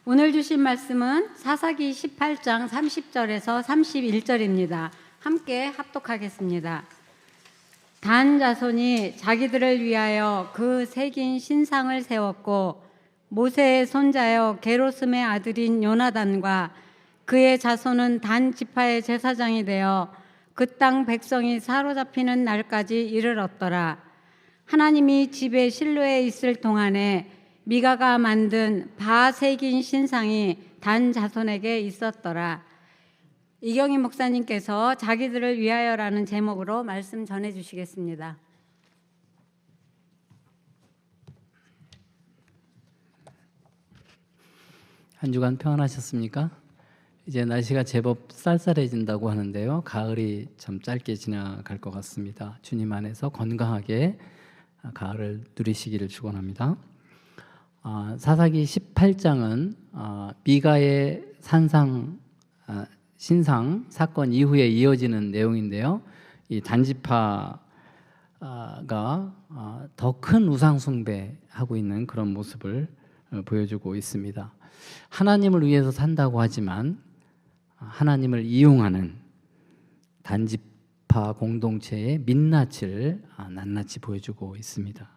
오늘 주신 말씀은 사사기 18장 30절에서 31절입니다. 함께 합독하겠습니다. 단 자손이 자기들을 위하여 그 새긴 신상을 세웠고 모세의 손자여 게로슴의 아들인 요나단과 그의 자손은 단 지파의 제사장이 되어 그 땅 백성이 사로잡히는 날까지 이르렀더라. 하나님이 집에 실로에 있을 동안에 미가가 만든 바 새긴 신상이 단 자손에게 있었더라. 이경희 목사님께서 자기들을 위하여라는 제목으로 말씀 전해 주시겠습니다. 한 주간 평안하셨습니까? 이제 날씨가 제법 쌀쌀해진다고 하는데요. 가을이 참 짧게 지나갈 것 같습니다. 주님 안에서 건강하게 가을을 누리시기를 축원합니다. 사사기 18장은 미가의 신상 사건 이후에 이어지는 내용인데요. 이 단지파가 더 큰 우상 숭배하고 있는 그런 모습을 보여주고 있습니다. 하나님을 위해서 산다고 하지만 하나님을 이용하는 단지파 공동체의 민낯을 낱낱이 보여주고 있습니다.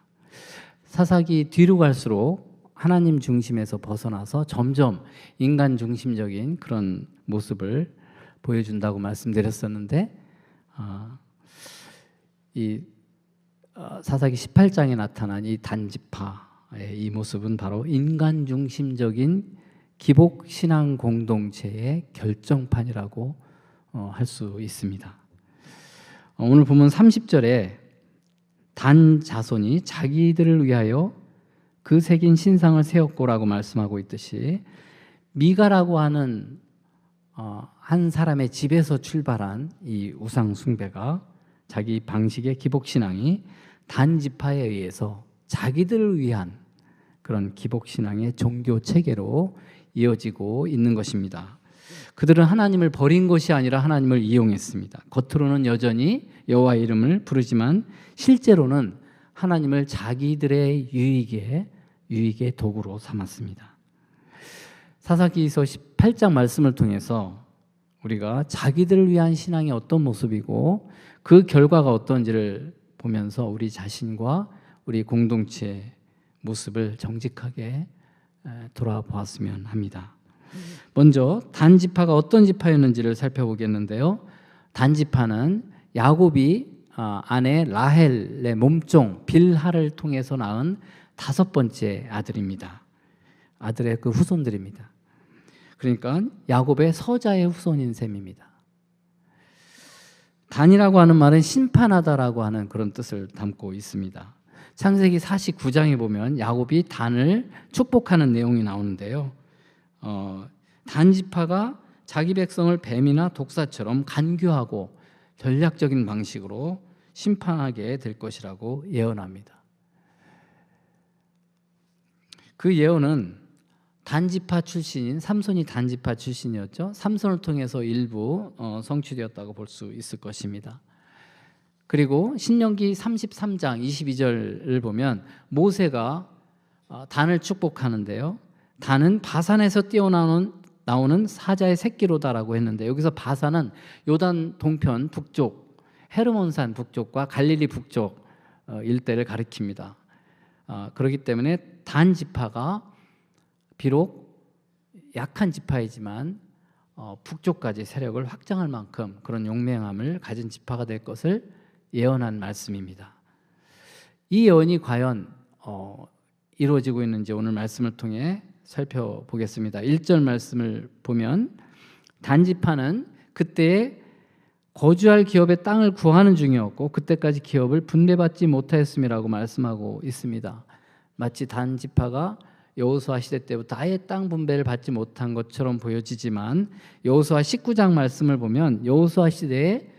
사사기 뒤로 갈수록 하나님 중심에서 벗어나서 점점 인간 중심적인 그런 모습을 보여준다고 말씀드렸었는데 사사기 18장에 나타난 이 단지파의 이 모습은 바로 인간 중심적인 기복 신앙 공동체의 결정판이라고 할 수 있습니다. 오늘 보면 30절에 단 자손이 자기들을 위하여 그 새긴 신상을 세웠고라고 말씀하고 있듯이 미가라고 하는 한 사람의 집에서 출발한 이 우상 숭배가 자기 방식의 기복 신앙이 단 지파에 의해서 자기들을 위한 그런 기복 신앙의 종교 체계로 이어지고 있는 것입니다. 그들은 하나님을 버린 것이 아니라 하나님을 이용했습니다. 겉으로는 여전히 여호와의 이름을 부르지만 실제로는 하나님을 자기들의 유익의 도구로 삼았습니다. 사사기서 18장 말씀을 통해서 우리가 자기들을 위한 신앙이 어떤 모습이고 그 결과가 어떤지를 보면서 우리 자신과 우리 공동체의 모습을 정직하게 돌아보았으면 합니다. 먼저 단지파가 어떤 지파였는지를 살펴보겠는데요. 단지파는 야곱이 아내 라헬의 몸종 빌하를 통해서 낳은 5번째 아들입니다. 아들의 그 후손들입니다. 그러니까 야곱의 서자의 후손인 셈입니다. 단이라고 하는 말은 심판하다라고 하는 그런 뜻을 담고 있습니다. 창세기 49장에 보면 야곱이 단을 축복하는 내용이 나오는데요. 단 지파가 자기 백성을 뱀이나 독사처럼 간교하고 전략적인 방식으로 심판하게 될 것이라고 예언합니다. 그 예언은 단지파 출신인 삼손이 단지파 출신이었죠. 삼손을 통해서 일부 성취되었다고 볼 수 있을 것입니다. 그리고 신명기 33장 22절을 보면 모세가 단을 축복하는데요. 단은 바산에서 뛰어나오는 사자의 새끼로다라고 했는데 여기서 바산은 요단 동편 북쪽 헤르몬산 북쪽과 갈릴리 북쪽 일대를 가리킵니다. 그렇기 때문에 단 지파가 비록 약한 지파이지만 북쪽까지 세력을 확장할 만큼 그런 용맹함을 가진 지파가 될 것을 예언한 말씀입니다. 이 예언이 과연 이루어지고 있는지 오늘 말씀을 통해 살펴보겠습니다. 1절 말씀을 보면 단지파는 그때에 거주할 기업의 땅을 구하는 중이었고 그때까지 기업을 분배받지 못하였음이라고 말씀하고 있습니다. 마치 단지파가 여호수아 시대 때부터 아예 땅 분배를 받지 못한 것처럼 보여지지만 여호수아 19장 말씀을 보면 여호수아 시대에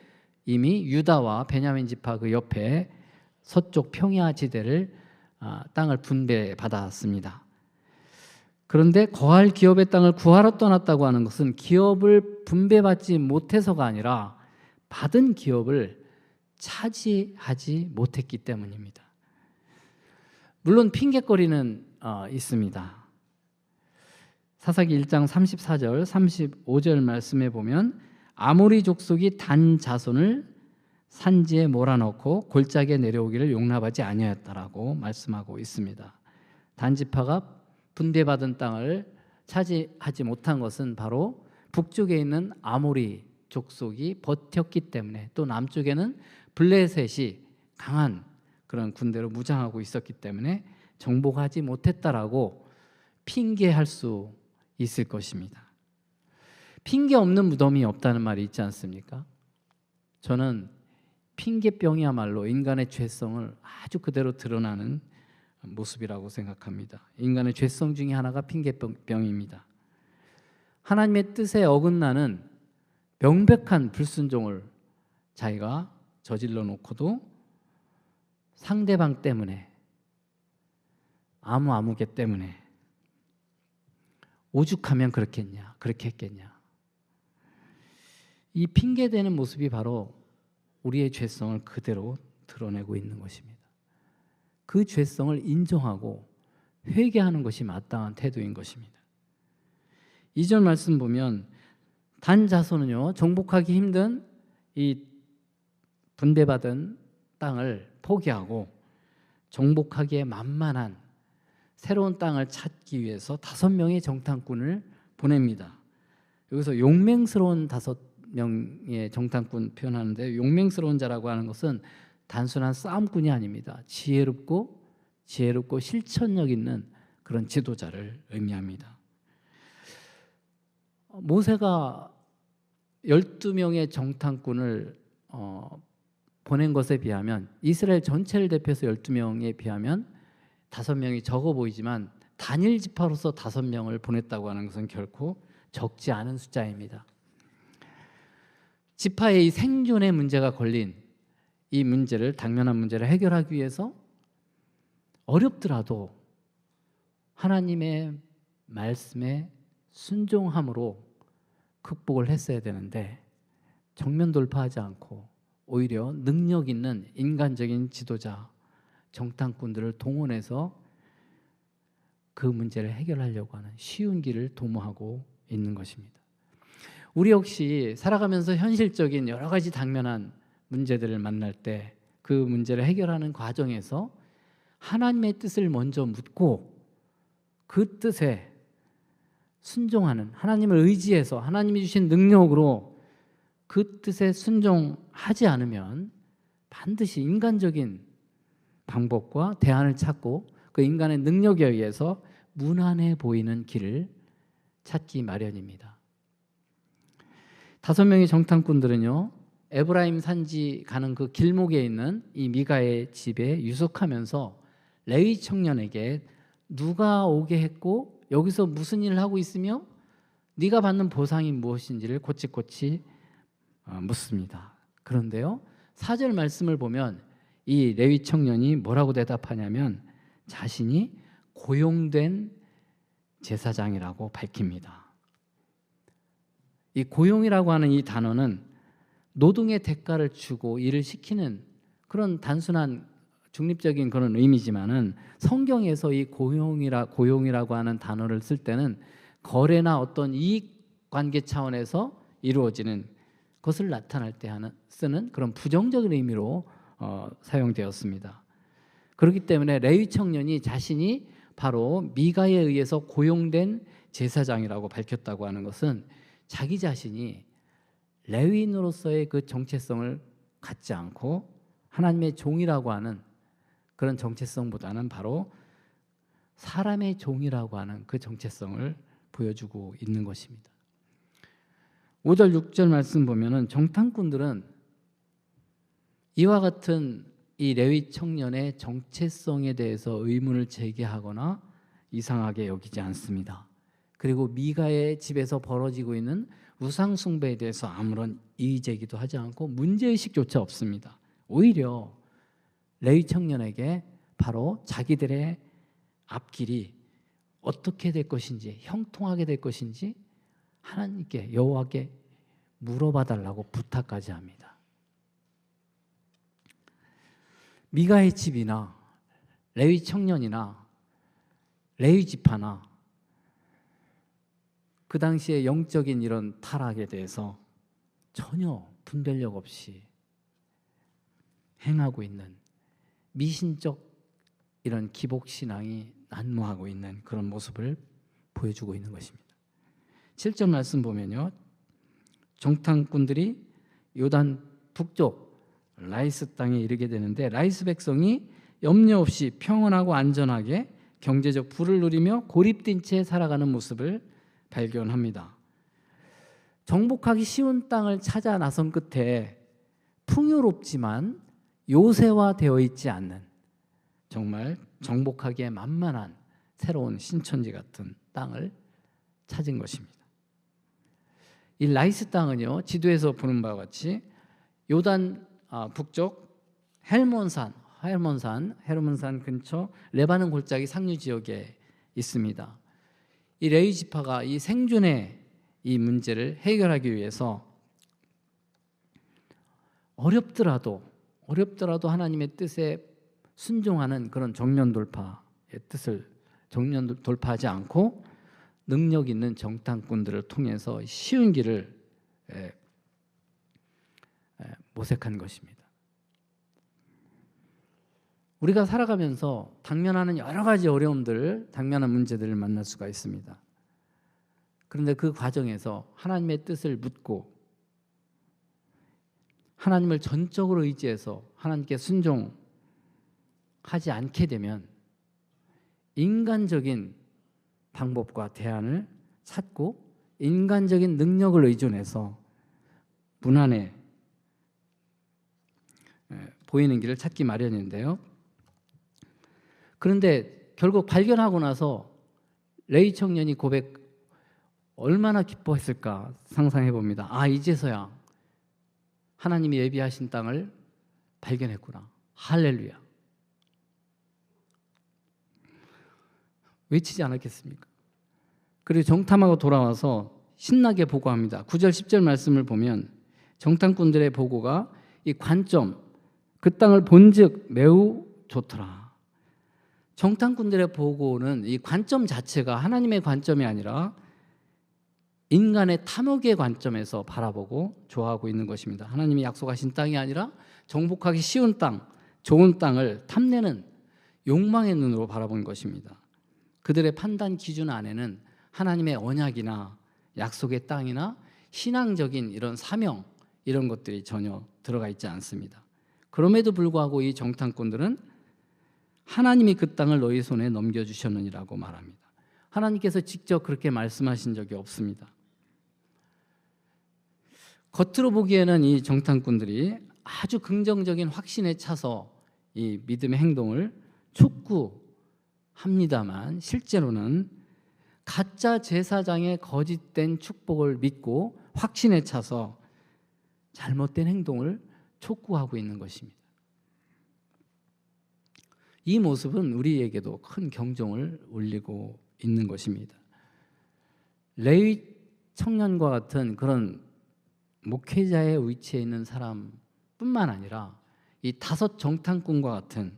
이미 유다와 베냐민 지파 그 옆에 서쪽 평야 지대를 땅을 분배받았습니다. 그런데 거할 기업의 땅을 구하러 떠났다고 하는 것은 기업을 분배받지 못해서가 아니라 받은 기업을 차지하지 못했기 때문입니다. 물론 핑계거리는 있습니다. 사사기 1장 34절 35절 말씀에 보면 아모리 족속이 단 자손을 산지에 몰아넣고 골짜기에 내려오기를 용납하지 아니하였다라고 말씀하고 있습니다. 단 지파가 분배받은 땅을 차지하지 못한 것은 바로 북쪽에 있는 아모리 족속이 버텼기 때문에, 또 남쪽에는 블레셋이 강한 그런 군대로 무장하고 있었기 때문에 정복하지 못했다라고 핑계할 수 있을 것입니다. 핑계 없는 무덤이 없다는 말이 있지 않습니까? 저는 핑계병이야말로 인간의 죄성을 아주 그대로 드러나는 모습이라고 생각합니다. 인간의 죄성 중에 하나가 핑계병입니다. 하나님의 뜻에 어긋나는 명백한 불순종을 자기가 저질러 놓고도 상대방 때문에, 아무개 때문에, 오죽하면 그렇겠냐, 그렇게 했겠냐. 이 핑계대는 모습이 바로 우리의 죄성을 그대로 드러내고 있는 것입니다. 그 죄성을 인정하고 회개하는 것이 마땅한 태도인 것입니다. 2절 말씀 보면 단 자손은요, 정복하기 힘든 이 분배받은 땅을 포기하고 정복하기에 만만한 새로운 땅을 찾기 위해서 5명의 정탐꾼을 보냅니다. 여기서 용맹스러운 5명의 정탐꾼 표현하는데, 용맹스러운 자라고 하는 것은 단순한 싸움꾼이 아닙니다. 지혜롭고 실천력 있는 그런 지도자를 의미합니다. 모세가 12명의 정탐꾼을 보낸 것에 비하면, 이스라엘 전체를 대표해서 12명에 비하면 5명이 적어 보이지만 단일 지파로서 5명을 보냈다고 하는 것은 결코 적지 않은 숫자입니다. 지파의 이 생존의 문제가 걸린 이 문제를, 당면한 문제를 해결하기 위해서 어렵더라도 하나님의 말씀에 순종함으로 극복을 했어야 되는데, 정면 돌파하지 않고 오히려 능력 있는 인간적인 지도자, 정탐꾼들을 동원해서 그 문제를 해결하려고 하는 쉬운 길을 도모하고 있는 것입니다. 우리 역시 살아가면서 현실적인 여러 가지 당면한 문제들을 만날 때 그 문제를 해결하는 과정에서 하나님의 뜻을 먼저 묻고 그 뜻에 순종하는, 하나님을 의지해서 하나님이 주신 능력으로 그 뜻에 순종하지 않으면 반드시 인간적인 방법과 대안을 찾고 그 인간의 능력에 의해서 무난해 보이는 길을 찾기 마련입니다. 5명의 정탐꾼들은요, 에브라임 산지 가는 그 길목에 있는 이 미가의 집에 유숙하면서 레위 청년에게 누가 오게 했고 여기서 무슨 일을 하고 있으며 네가 받는 보상이 무엇인지를 꼬치꼬치 묻습니다. 그런데요, 4절 말씀을 보면 이 레위 청년이 뭐라고 대답하냐면 자신이 고용된 제사장이라고 밝힙니다. 이 고용이라고 하는 이 단어는 노동의 대가를 주고 일을 시키는 그런 단순한 중립적인 그런 의미지만은, 성경에서 이 고용이라고 하는 단어를 쓸 때는 거래나 어떤 이익 관계 차원에서 이루어지는 것을 나타날 때 쓰는 그런 부정적인 의미로 사용되었습니다. 그렇기 때문에 레위 청년이 자신이 바로 미가에 의해서 고용된 제사장이라고 밝혔다고 하는 것은 자기 자신이 레위인으로서의 그 정체성을 갖지 않고 하나님의 종이라고 하는 그런 정체성보다는 바로 사람의 종이라고 하는 그 정체성을 보여주고 있는 것입니다. 5절 6절 말씀 보면은 정탐꾼들은 이와 같은 이 레위 청년의 정체성에 대해서 의문을 제기하거나 이상하게 여기지 않습니다. 그리고 미가의 집에서 벌어지고 있는 우상 숭배에 대해서 아무런 이의 제기도 하지 않고 문제의식조차 없습니다. 오히려 레위 청년에게 바로 자기들의 앞길이 어떻게 될 것인지, 형통하게 될 것인지 하나님께, 여호와께 물어봐 달라고 부탁까지 합니다. 미가의 집이나 레위 청년이나 레위 지파나 그 당시에 영적인 이런 타락에 대해서 전혀 분별력 없이 행하고 있는 미신적 이런 기복신앙이 난무하고 있는 그런 모습을 보여주고 있는 것입니다. 7절 말씀 보면요, 정탐꾼들이 요단 북쪽 라이스 땅에 이르게 되는데, 라이스 백성이 염려 없이 평온하고 안전하게 경제적 부를 누리며 고립된 채 살아가는 모습을 발견합니다. 정복하기 쉬운 땅을 찾아 나선 끝에 풍요롭지만 요새화되어 있지 않는, 정말 정복하기에 만만한 새로운 신천지 같은 땅을 찾은 것입니다. 이 라이스 땅은요, 지도에서 보는 바와 같이 요단 북쪽 헬몬산 근처 레바논 골짜기 상류 지역에 있습니다. 이 레위 지파가 이 생존의 이 문제를 해결하기 위해서 어렵더라도 하나님의 뜻에 순종하는 그런 정면 돌파의 뜻을 정면 돌파하지 않고 능력 있는 정탐꾼들을 통해서 쉬운 길을 모색한 것입니다. 우리가 살아가면서 당면하는 여러 가지 어려움들, 당면한 문제들을 만날 수가 있습니다. 그런데 그 과정에서 하나님의 뜻을 묻고 하나님을 전적으로 의지해서 하나님께 순종하지 않게 되면 인간적인 방법과 대안을 찾고 인간적인 능력을 의존해서 문안에 보이는 길을 찾기 마련인데요. 그런데 결국 발견하고 나서 레위 청년이 얼마나 기뻐했을까 상상해 봅니다. 이제서야 하나님이 예비하신 땅을 발견했구나. 할렐루야. 외치지 않았겠습니까? 그리고 정탐하고 돌아와서 신나게 보고합니다. 9절 10절 말씀을 보면 정탐꾼들의 보고가 이 관점, 그 땅을 본즉 매우 좋더라. 정탐꾼들의 보고는 이 관점 자체가 하나님의 관점이 아니라 인간의 탐욕의 관점에서 바라보고 좋아하고 있는 것입니다. 하나님이 약속하신 땅이 아니라 정복하기 쉬운 땅, 좋은 땅을 탐내는 욕망의 눈으로 바라본 것입니다. 그들의 판단 기준 안에는 하나님의 언약이나 약속의 땅이나 신앙적인 이런 사명, 이런 것들이 전혀 들어가 있지 않습니다. 그럼에도 불구하고 이 정탐꾼들은 하나님이 그 땅을 너희 손에 넘겨주셨느니라고 말합니다. 하나님께서 직접 그렇게 말씀하신 적이 없습니다. 겉으로 보기에는 이 정탐꾼들이 아주 긍정적인 확신에 차서 이 믿음의 행동을 촉구합니다만, 실제로는 가짜 제사장의 거짓된 축복을 믿고 확신에 차서 잘못된 행동을 촉구하고 있는 것입니다. 이 모습은 우리에게도 큰 경종을 울리고 있는 것입니다. 레위 청년과 같은 그런 목회자의 위치에 있는 사람뿐만 아니라 이 5 정탐꾼과 같은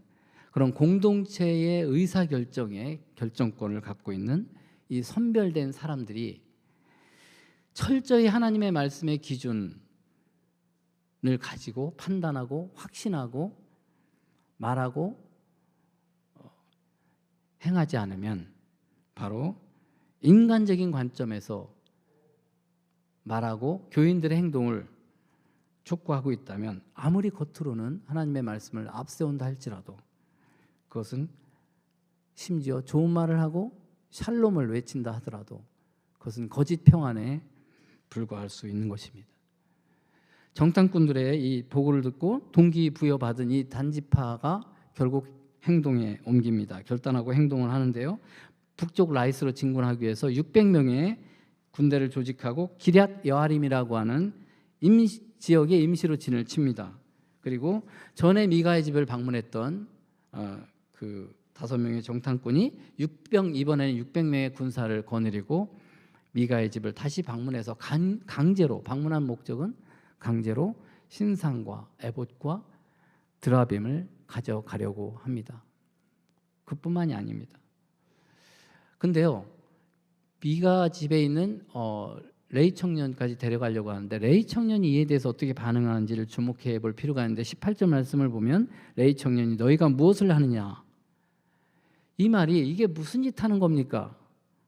그런 공동체의 의사결정의 결정권을 갖고 있는 이 선별된 사람들이 철저히 하나님의 말씀의 기준을 가지고 판단하고 확신하고 말하고 행하지 않으면, 바로 인간적인 관점에서 말하고 교인들의 행동을 촉구하고 있다면, 아무리 겉으로는 하나님의 말씀을 앞세운다 할지라도 그것은, 심지어 좋은 말을 하고 샬롬을 외친다 하더라도 그것은 거짓 평안에 불과할 수 있는 것입니다. 정탐꾼들의 이 보고를 듣고 동기부여받은 이 단지파가 결국 행동에 옮깁니다. 결단하고 행동을 하는데요. 북쪽 라이스로 진군하기 위해서 600명의 군대를 조직하고 기럇 여아림이라고 하는 지역에 임시로 진을 칩니다. 그리고 전에 미가의 집을 방문했던 그 5명의 정탐꾼이 이번에는 600명의 군사를 거느리고 미가의 집을 다시 방문해서 강제로, 방문한 목적은 강제로 신상과 에봇과 드라빔을 가져가려고 합니다. 그뿐만이 아닙니다. 근데요, 미가 집에 있는 레이 청년까지 데려가려고 하는데 레이 청년이 이에 대해서 어떻게 반응하는지를 주목해 볼 필요가 있는데 18절 말씀을 보면 레이 청년이 너희가 무엇을 하느냐, 이 말이 이게 무슨 짓 하는 겁니까?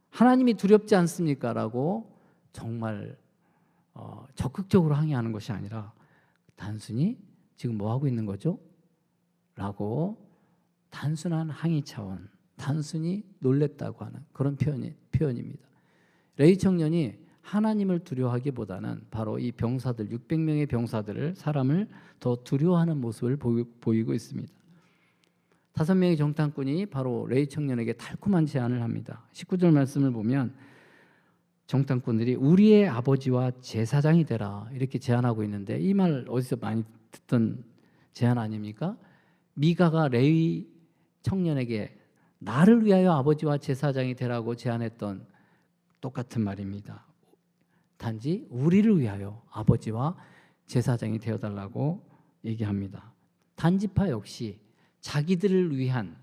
하나님이 두렵지 않습니까? 라고 정말 적극적으로 항의하는 것이 아니라 단순히 지금 뭐 하고 있는 거죠? 라고 단순한 항의 차원, 단순히 놀랬다고 하는 그런 표현입니다. 레이 청년이 하나님을 두려워하기보다는 바로 이 병사들, 600명의 병사들을, 사람을 더 두려워하는 모습을 보이고 있습니다. 5명의 정탐꾼이 바로 레이 청년에게 달콤한 제안을 합니다. 19절 말씀을 보면 정탐꾼들이 우리의 아버지와 제사장이 되라 이렇게 제안하고 있는데, 이 말 어디서 많이 듣던 제안 아닙니까? 미가가 레위 청년에게 나를 위하여 아버지와 제사장이 되라고 제안했던 똑같은 말입니다. 단지 우리를 위하여 아버지와 제사장이 되어달라고 얘기합니다. 단지파 역시 자기들을 위한,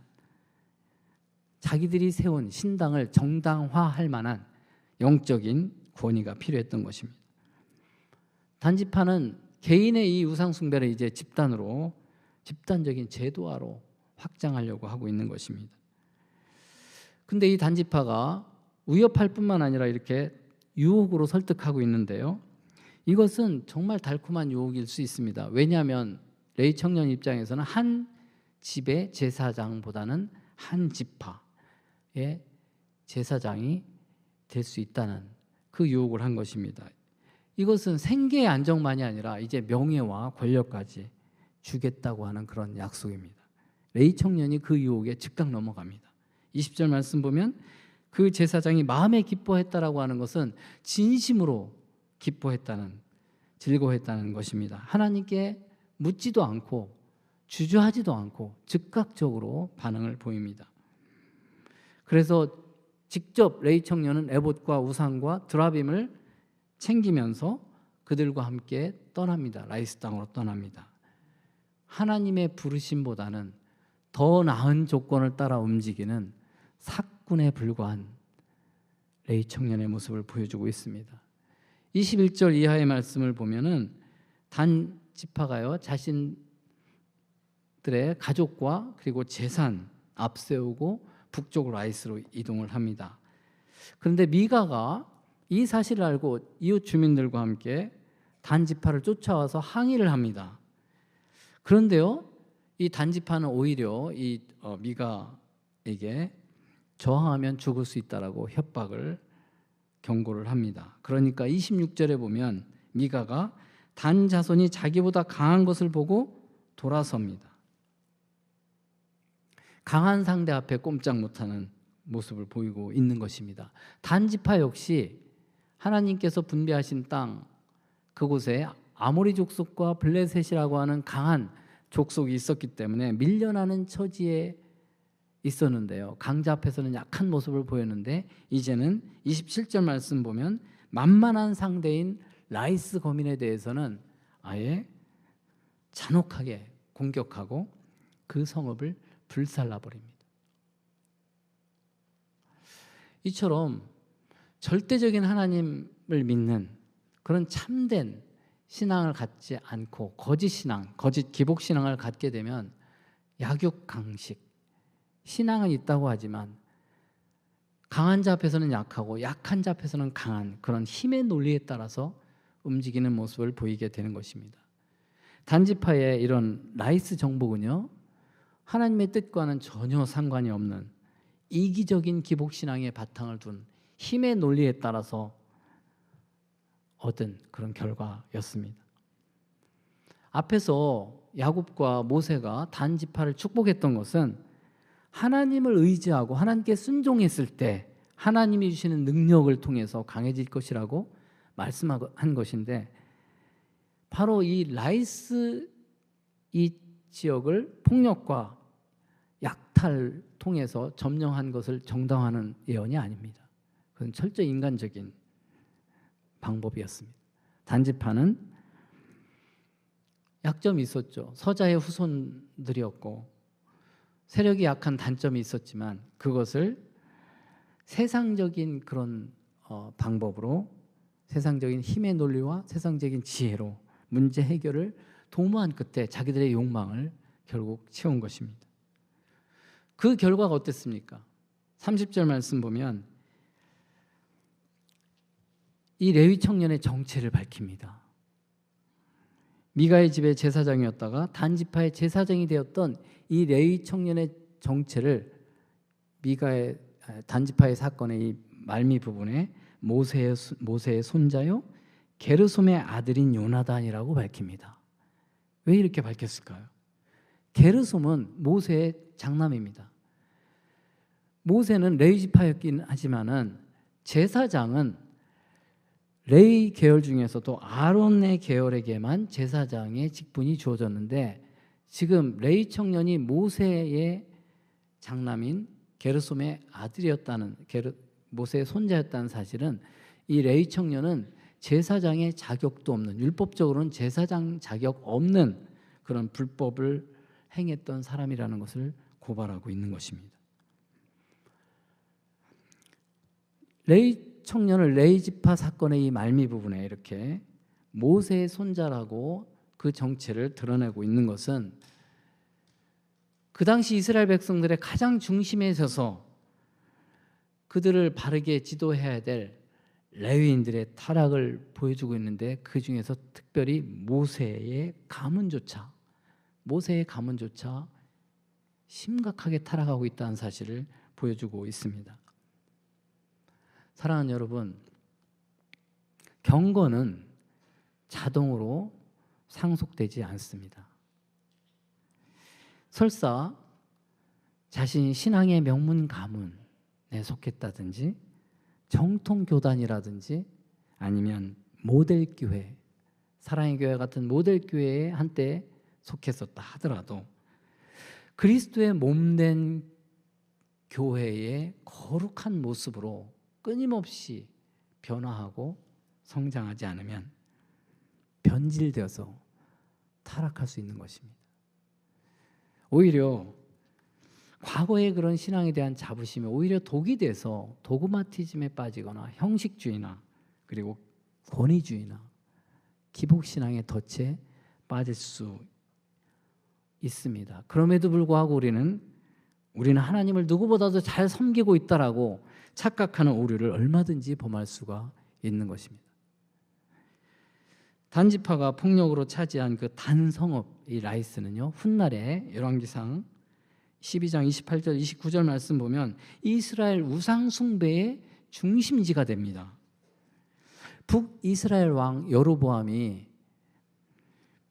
자기들이 세운 신당을 정당화할 만한 영적인 권위가 필요했던 것입니다. 단지파는 개인의 이 우상 숭배를 이제 집단적인 제도화로 확장하려고 하고 있는 것입니다. 근데 이 단지파가 위협할 뿐만 아니라 이렇게 유혹으로 설득하고 있는데요. 이것은 정말 달콤한 유혹일 수 있습니다. 왜냐하면 레위 청년 입장에서는 한 집의 제사장보다는 한 지파의 제사장이 될 수 있다는 그 유혹을 한 것입니다. 이것은 생계의 안정만이 아니라 이제 명예와 권력까지 주겠다고 하는 그런 약속입니다. 레위 청년이 그 유혹에 즉각 넘어갑니다. 20절 말씀 보면 그 제사장이 마음에 기뻐했다라고 하는 것은 진심으로 기뻐했다는, 즐거워했다는 것입니다. 하나님께 묻지도 않고 주저하지도 않고 즉각적으로 반응을 보입니다. 그래서 직접 레위 청년은 에봇과 우상과 드라빔을 챙기면서 그들과 함께 떠납니다. 라이스 땅으로 떠납니다. 하나님의 부르심보다는 더 나은 조건을 따라 움직이는 사꾼에 불과한 레위 청년의 모습을 보여주고 있습니다. 21절 이하의 말씀을 보면은 단 지파가요, 자신들의 가족과 그리고 재산 앞세우고 북쪽으로 라이스로 이동을 합니다. 그런데 미가가 이 사실을 알고 이웃 주민들과 함께 단 지파를 쫓아와서 항의를 합니다. 그런데요, 이 단 지파는 오히려 이 미가에게 저항하면 죽을 수 있다라고 협박을, 경고를 합니다. 그러니까 26절에 보면 미가가 단 자손이 자기보다 강한 것을 보고 돌아섭니다. 강한 상대 앞에 꼼짝 못하는 모습을 보이고 있는 것입니다. 단 지파 역시 하나님께서 분배하신 땅, 그곳에 아모리 족속과 블레셋이라고 하는 강한 족속이 있었기 때문에 밀려나는 처지에 있었는데요. 강자 앞에서는 약한 모습을 보였는데 이제는 27절 말씀 보면 만만한 상대인 라이스 거민에 대해서는 아예 잔혹하게 공격하고 그 성읍을 불살라 버립니다. 이처럼 절대적인 하나님을 믿는 그런 참된 신앙을 갖지 않고 거짓 신앙, 거짓 기복 신앙을 갖게 되면 약육강식, 신앙은 있다고 하지만 강한 자 앞에서는 약하고 약한 자 앞에서는 강한 그런 힘의 논리에 따라서 움직이는 모습을 보이게 되는 것입니다. 단지파의 이런 라이스 정복은요, 하나님의 뜻과는 전혀 상관이 없는 이기적인 기복신앙의 바탕을 둔 힘의 논리에 따라서 얻은 그런 결과였습니다. 앞에서 야곱과 모세가 단 지파를 축복했던 것은 하나님을 의지하고 하나님께 순종했을 때 하나님이 주시는 능력을 통해서 강해질 것이라고 말씀한 것인데, 바로 이 라이스 이 지역을 폭력과 약탈 통해서 점령한 것을 정당화하는 예언이 아닙니다. 그건 철저히 인간적인 방법이었습니다. 단지파는 약점이 있었죠. 서자의 후손들이었고 세력이 약한 단점이 있었지만 그것을 세상적인 그런 방법으로 세상적인 힘의 논리와 세상적인 지혜로 문제 해결을 도모한 끝에 자기들의 욕망을 결국 채운 것입니다. 그 결과가 어땠습니까? 30절 말씀 보면 이 레위 청년의 정체를 밝힙니다. 미가의 집의 제사장이었다가 단 지파의 제사장이 되었던 이 레위 청년의 정체를 미가의 단 지파의 사건의 이 말미 부분에 모세의 손자요 게르솜의 아들인 요나단이라고 밝힙니다. 왜 이렇게 밝혔을까요? 게르솜은 모세의 장남입니다. 모세는 레위 지파였긴 하지만은 제사장은 레위 계열 중에서도 아론의 계열에게만 제사장의 직분이 주어졌는데 지금 레위 청년이 모세의 장남인 게르솜의 아들이었다는 모세의 손자였다는 사실은 이 레위 청년은 제사장의 자격도 없는 율법적으로는 제사장 자격 없는 그런 불법을 행했던 사람이라는 것을 고발하고 있는 것입니다. 레위 청년을 레위 지파 사건의 이 말미 부분에 이렇게 모세의 손자라고 그 정체를 드러내고 있는 것은 그 당시 이스라엘 백성들의 가장 중심에 서서 그들을 바르게 지도해야 될 레위인들의 타락을 보여주고 있는데 그 중에서 특별히 모세의 가문조차 심각하게 타락하고 있다는 사실을 보여주고 있습니다. 사랑하는 여러분, 경건은 자동으로 상속되지 않습니다. 설사 자신이 신앙의 명문 가문에 속했다든지 정통교단이라든지 아니면 모델교회, 사랑의 교회 같은 모델교회에 한때 속했었다 하더라도 그리스도의 몸된 교회의 거룩한 모습으로 끊임없이 변화하고 성장하지 않으면 변질되어서 타락할 수 있는 것입니다. 오히려 과거의 그런 신앙에 대한 자부심이 오히려 독이 돼서 도그마티즘에 빠지거나 형식주의나 그리고 권위주의나 기복신앙의 덫에 빠질 수 있습니다. 그럼에도 불구하고 우리는 하나님을 누구보다도 잘 섬기고 있다라고 착각하는 오류를 얼마든지 범할 수가 있는 것입니다. 단지파가 폭력으로 차지한 그 단성읍 이 라이스는요, 훗날에 열왕기상 12장 28절 29절 말씀 보면 이스라엘 우상 숭배의 중심지가 됩니다. 북이스라엘 왕 여로보암이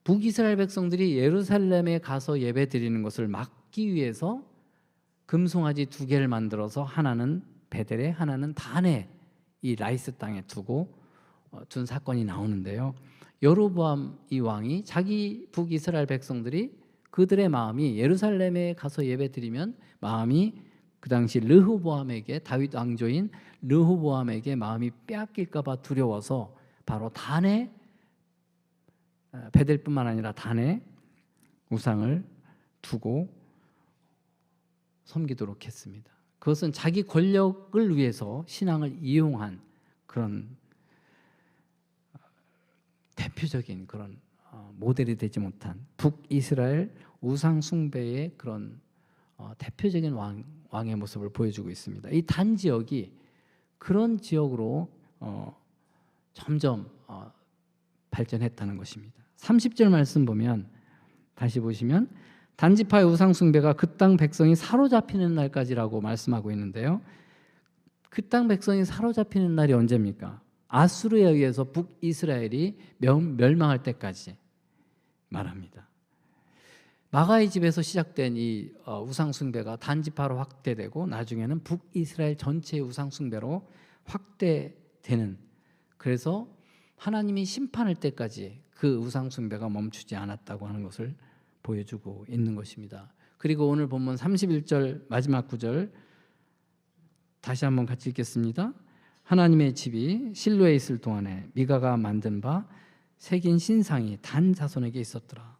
북이스라엘 백성들이 예루살렘에 가서 예배 드리는 것을 막기 위해서 금송아지 2개를 만들어서 하나는 베델에 하나는 단에 이 라이스 땅에 둔 사건이 나오는데요. 여로보암 이 왕이 자기 북이스라엘 백성들이 그들의 마음이 예루살렘에 가서 예배드리면 마음이 그 당시 르호보암에게 다윗 왕조인 르호보암에게 마음이 빼앗길까 봐 두려워서 바로 단에 베델뿐만 아니라 단에 우상을 두고 섬기도록 했습니다. 그것은 자기 권력을 위해서 신앙을 이용한 그런 대표적인 그런 모델이 되지 못한 북이스라엘 우상 숭배의 그런 대표적인 왕의 모습을 보여주고 있습니다. 이 단 지역이 그런 지역으로 점점 발전했다는 것입니다. 30절 말씀 보면 다시 보시면 단지파의 우상 숭배가 그 땅 백성이 사로잡히는 날까지라고 말씀하고 있는데요. 그 땅 백성이 사로잡히는 날이 언제입니까? 아수르에 의해서 북이스라엘이 멸망할 때까지 말합니다. 마가의 집에서 시작된 이 우상 숭배가 단지파로 확대되고 나중에는 북이스라엘 전체의 우상 숭배로 확대되는, 그래서 하나님이 심판할 때까지 그 우상 숭배가 멈추지 않았다고 하는 것을 보여주고 있는 것입니다. 그리고 오늘 본문 31절 마지막 구절 다시 한번 같이 읽겠습니다. 하나님의 집이 실로에 있을 동안에 미가가 만든 바 새긴 신상이 단 자손에게 있었더라.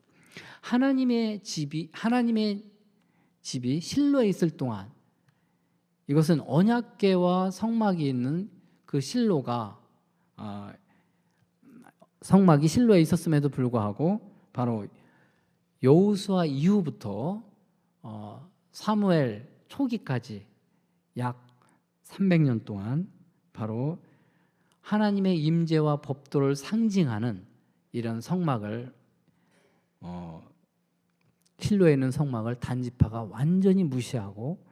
하나님의 집이 실로에 있을 동안, 이것은 언약궤와 성막이 있는 그 실로가 성막이 실로에 있었음에도 불구하고 바로 여호수아 이후부터 사무엘 초기까지 약 300년 동안 바로 하나님의 임재와 법도를 상징하는 이런 성막을 실로에 있는 성막을 단지파가 완전히 무시하고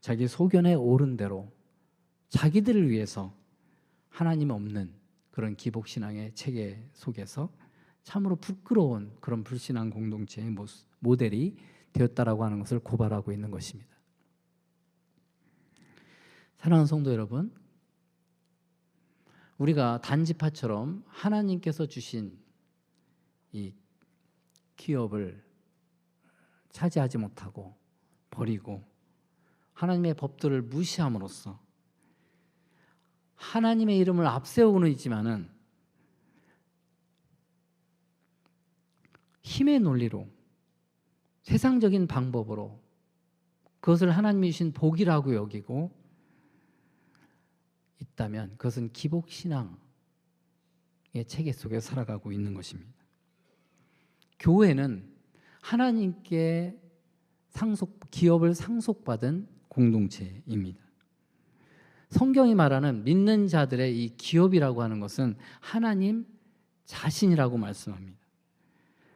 자기 소견에 옳은 대로 자기들을 위해서 하나님 없는 그런 기복신앙의 체계 속에서 참으로 부끄러운 그런 불신앙 공동체의 모델이 되었다라고 하는 것을 고발하고 있는 것입니다. 사랑하는 성도 여러분, 우리가 단지파처럼 하나님께서 주신 이 기업을 차지하지 못하고 버리고 하나님의 법들을 무시함으로써 하나님의 이름을 앞세우고는 있지만은 힘의 논리로 세상적인 방법으로 그것을 하나님이 주신 복이라고 여기고 있다면 그것은 기복신앙의 체계 속에 살아가고 있는 것입니다. 교회는 하나님께 기업을 상속받은 공동체입니다. 성경이 말하는 믿는 자들의 이 기업이라고 하는 것은 하나님 자신이라고 말씀합니다.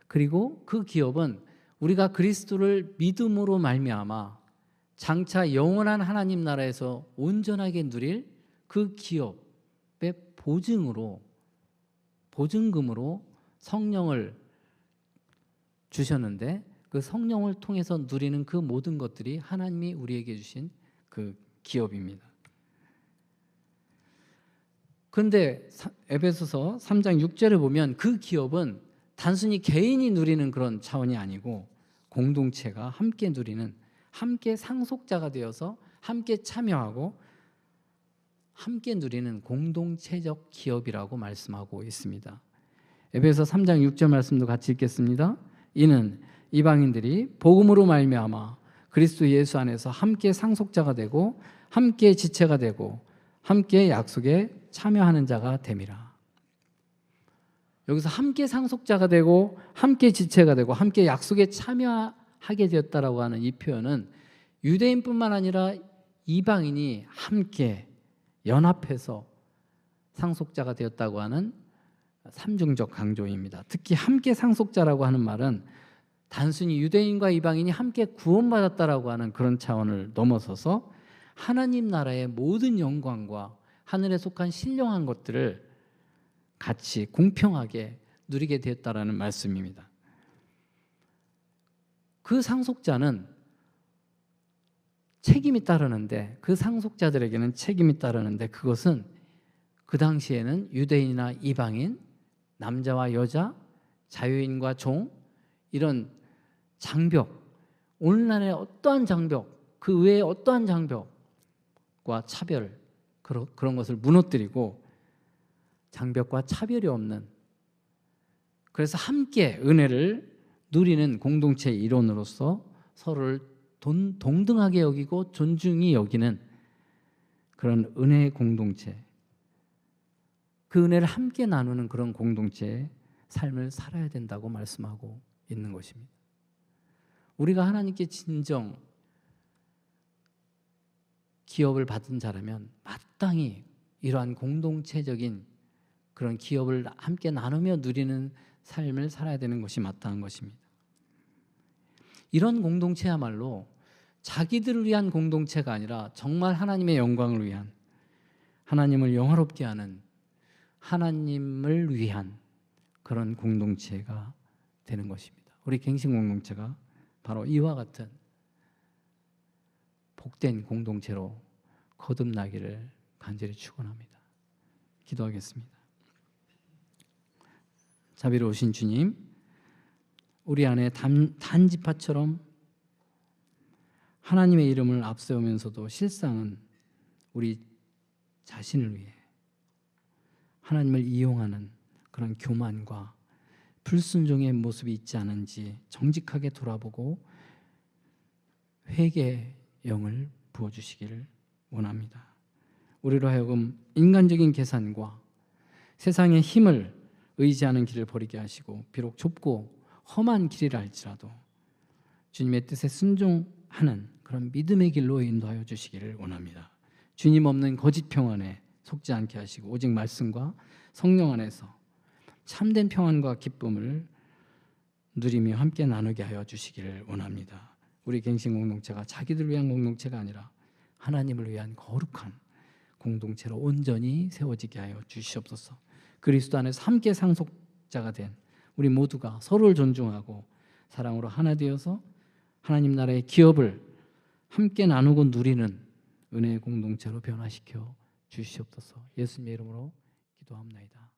그리고 그 기업은 우리가 그리스도를 믿음으로 말미암아 장차 영원한 하나님 나라에서 온전하게 누릴 그 기업의 보증금으로 성령을 주셨는데 그 성령을 통해서 누리는 그 모든 것들이 하나님이 우리에게 주신 그 기업입니다. 그런데 에베소서 3장 6절에 보면 그 기업은 단순히 개인이 누리는 그런 차원이 아니고 공동체가 함께 누리는, 함께 상속자가 되어서 함께 참여하고 함께 누리는 공동체적 기업이라고 말씀하고 있습니다. 에베소 3장 6절 말씀도 같이 읽겠습니다. 이는 이방인들이 복음으로 말미암아 그리스도 예수 안에서 함께 상속자가 되고 함께 지체가 되고 함께 약속에 참여하는 자가 됨이라. 여기서 함께 상속자가 되고 함께 지체가 되고 함께 약속에 참여하게 되었다라고 하는 이 표현은 유대인뿐만 아니라 이방인이 함께 연합해서 상속자가 되었다고 하는 삼중적 강조입니다. 특히 함께 상속자라고 하는 말은 단순히 유대인과 이방인이 함께 구원받았다라고 하는 그런 차원을 넘어서서 하나님 나라의 모든 영광과 하늘에 속한 신령한 것들을 같이 공평하게 누리게 되었다라는 말씀입니다. 그 상속자는 책임이 따르는데, 그 상속자들에게는 책임이 따르는데 그것은 그 당시에는 유대인이나 이방인, 남자와 여자, 자유인과 종, 이런 장벽, 오늘날의 어떠한 장벽, 그 외에 어떠한 장벽과 차별, 그런 것을 무너뜨리고 장벽과 차별이 없는, 그래서 함께 은혜를 누리는 공동체의 일원으로서 서로를 동등하게 여기고 존중히 여기는 그런 은혜의 공동체, 그 은혜를 함께 나누는 그런 공동체의 삶을 살아야 된다고 말씀하고 있는 것입니다. 우리가 하나님께 진정 기업을 받은 자라면 마땅히 이러한 공동체적인 그런 기업을 함께 나누며 누리는 삶을 살아야 되는 것이 마땅한 것입니다. 이런 공동체야말로 자기들을 위한 공동체가 아니라 정말 하나님의 영광을 위한, 하나님을 영화롭게 하는, 하나님을 위한 그런 공동체가 되는 것입니다. 우리 갱신 공동체가 바로 이와 같은 복된 공동체로 거듭나기를 간절히 축원합니다. 기도하겠습니다. 자비로우신 주님, 우리 안에 단지파처럼 하나님의 이름을 앞세우면서도 실상은 우리 자신을 위해 하나님을 이용하는 그런 교만과 불순종의 모습이 있지 않은지 정직하게 돌아보고 회개의 영을 부어주시기를 원합니다. 우리로 하여금 인간적인 계산과 세상의 힘을 의지하는 길을 버리게 하시고 비록 좁고 험한 길이라 할지라도 주님의 뜻에 순종하는 그런 믿음의 길로 인도하여 주시기를 원합니다. 주님 없는 거짓 평안에 속지 않게 하시고 오직 말씀과 성령 안에서 참된 평안과 기쁨을 누리며 함께 나누게 하여 주시기를 원합니다. 우리 갱신 공동체가 자기들 위한 공동체가 아니라 하나님을 위한 거룩한 공동체로 온전히 세워지게 하여 주시옵소서. 그리스도 안에서 함께 상속자가 된 우리 모두가 서로를 존중하고 사랑으로 하나 되어서 하나님 나라의 기업을 함께 나누고 누리는 은혜의 공동체로 변화시켜 주시옵소서. 예수님의 이름으로 기도합나이다.